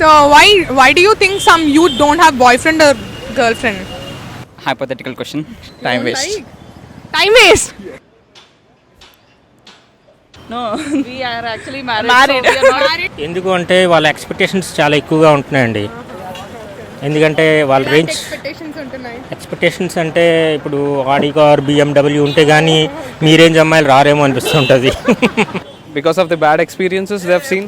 So why do you think some youth don't have boyfriend or girlfriend? Hypothetical question. Time waste. Time waste. No, we are actually married. So we are not ఎందుకు అంటే వాళ్ళ expectations చాలా ఎక్కువగా ఉంటున్నాయండి. ఎందుకంటే వాళ్ళ range Expectations ఉంటున్నాయి. Expectations అంటే ఇప్పుడు ఆడి కార్ BMW ఉంటే కానీ మీ రేంజ్ అమ్మాయిలు రారేమో అనిపిస్తుంటుంది. Because of the bad experiences they have seen.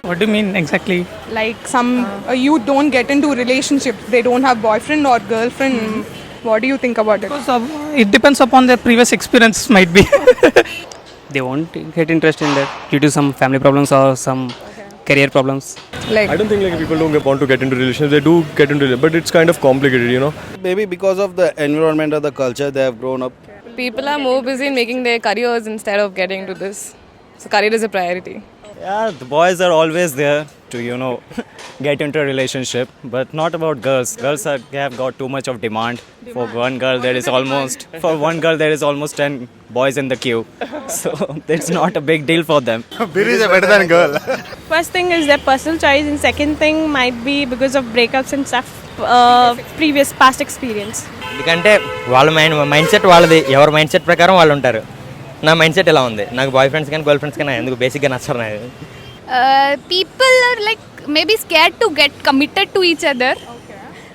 What do you mean exactly? Like some youth don't get into relationships. They don't have boyfriend or girlfriend. What do you think about it? Because it depends upon their previous experience, might be. They won't get interest in that due to some family problems or some career problems. Like I don't think like people don't want to get into relationships. They do get into it, but it's kind of complicated, you know. Maybe because of the environment or the culture they have grown up. people are more busy in making their careers instead of getting into this. So career is a priority. Yeah, the boys are always there to, get into a relationship, but not about girls. Girls have got too much of demand. For one girl, there is almost 10 boys in the queue. So it's not a big deal for them. Biri is better than girl. First thing is their personal choice, and second thing might be because of breakups and stuff, past experience. ఎందుకంటే వాళ్ళ mind set వాళ్ళది, ఎవరి mind set ప్రకారం వాళ్ళు ఉంటారు. నా mind set ఎలా ఉంది, నాకు బాయ్ ఫ్రెండ్స్ కానీ గర్ల్ ఫ్రెండ్స్ కానీ ఎందుకు బేసిక్గా నచ్చరు నాకు. People are like maybe scared to get committed to each other,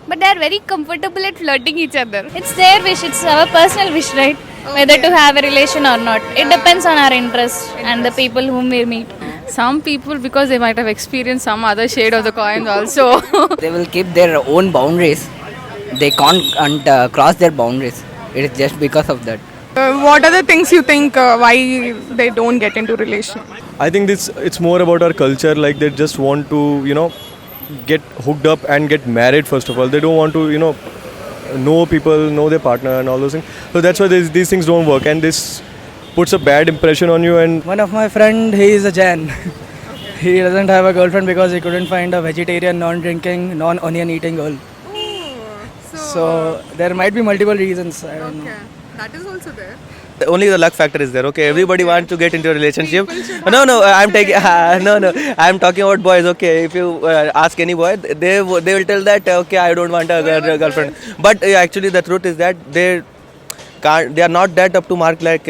but they are very comfortable at flirting each other. It's their wish, it's our personal wish, right? Whether to have a relation or not. It depends on our interest and the people whom we meet. Some people, because they might have experienced some other shade of the coin also. They will keep their own boundaries. They can't cross their boundaries. It is just because of that. what are the things you think why they don't get into relation? I think it's more about our culture. Like they just want to, get hooked up and get married first of all. They don't want to, know people, know their partner and all those things. So that's why these things don't work, and this puts a bad impression on you. And One of my friend, he is a Jain. He doesn't have a girlfriend because he couldn't find a vegetarian, non-drinking, non-onion eating girl. So there might be multiple reasons. I don't know. That is also there. Only the luck factor is there. Okay, everybody wants to get into a relationship. No, I'm taking no. I'm talking about boys. Okay, if you ask any boy, they will tell that okay, I don't want a girlfriend. But actually, the truth is that they are not that up to mark. Like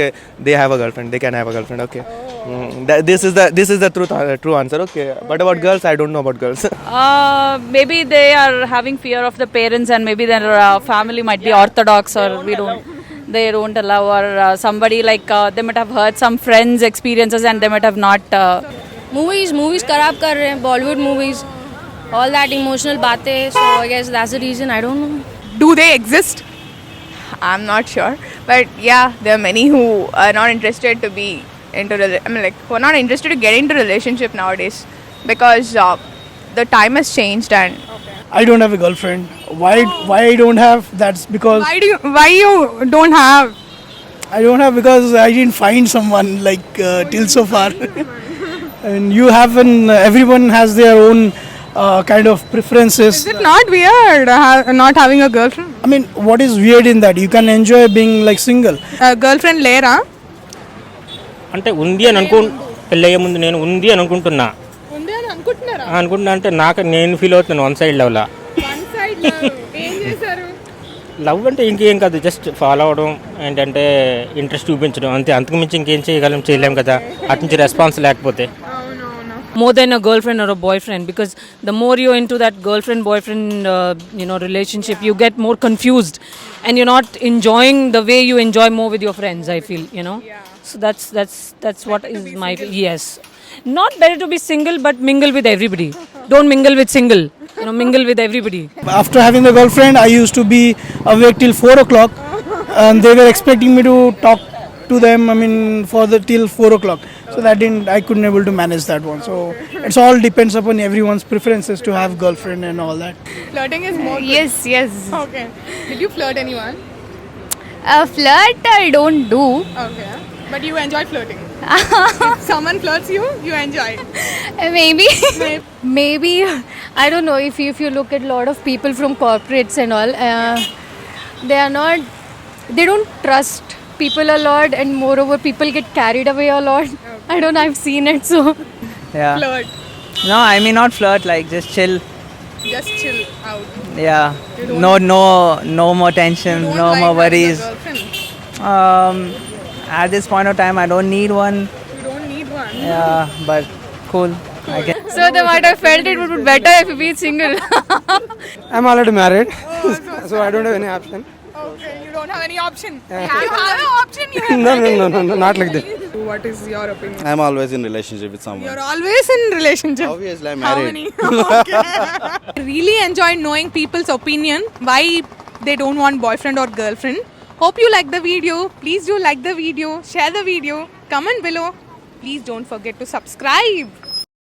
they have a girlfriend, they can have a girlfriend. Okay, this is the true answer. Okay, but about girls, I don't know about girls. Maybe they are having fear of the parents, and maybe their family might be orthodox, or they don't allow, or somebody like they might have heard some friends' experiences and they might have not. Movies खराब कर रहे हैं, Bollywood movies, all that emotional बातें. So I guess that's the reason. I don't know. Do they exist? I'm not sure, but yeah, there are many who are not interested to be into who are not interested to get into relationship nowadays because the time has changed and. I don't have a girlfriend. Why I don't have? That's because Why you don't have? I don't have because I didn't find someone like till so far. And you have everyone has their own kind of preferences. Is it not weird not having a girlfriend? I mean, what is weird in that? You can enjoy being like single. Girlfriend లేరా? అంటే ఉంది అని పెళ్ళయ్యే ముందు నేను ఉంది అని అనుకుంటున్నా. ఉంది అని అనుకుంటున్నారా? అనుకుంటున్నా అంటే నేను ఫీల్ అవుతున్నాను వన్ సైడ్ లవ్లా. వన్ సైడ్ ఏం చేశారు? లవ్ అంటే ఇంకేం కాదు, జస్ట్ ఫాలో అవడం, ఏంటంటే ఇంట్రెస్ట్ చూపించడం అంతే. అంతకు మించి ఇంకేం చేయలేం కదా అటు నుంచి రెస్పాన్స్ లేకపోతే. More than a girlfriend or a boyfriend, because the more you're into that girlfriend boyfriend relationship, you get more confused and you're not enjoying the way you enjoy more with your friends, I feel. So that's what is my yes. Not better to be single, but mingle with everybody. Don't mingle with single, mingle with everybody. After having the girlfriend, I used to be awake till 4 o'clock, and they were expecting me to talk to them. I mean, till 4 o'clock. So I couldn't able to manage that one. So it's all depends upon everyone's preferences to have girlfriend and all that. Flirting is more. Yes. Okay. Did you flirt anyone? Flirt I don't do. Okay. But you enjoy flirting. If someone flirts you enjoy. Maybe I don't know, if you look at a lot of people from corporates and all, they don't trust people a lot, and moreover, people get carried away a lot. I don't know, I've seen it, so. Yeah. Flirt. No, I mean not flirt, like just chill. Just chill out. Yeah. You don't- No more tensions, You don't no like more having a worries. girlfriend? At this point of time, I don't need one. You don't need one. Yeah, but cool. I guess. So they might have felt it would be better if we be single. I'm already married, so I don't have any option. Okay, you don't have any option. You have an option. You have No, not like that. What is your opinion? I'm always in relationship with someone. You're always in relationship. Obviously, I'm How married. many? Okay. I really enjoyed knowing people's opinion, why they don't want boyfriend or girlfriend. Hope you like the video. Please do like the video, share the video, comment below. Please don't forget to subscribe.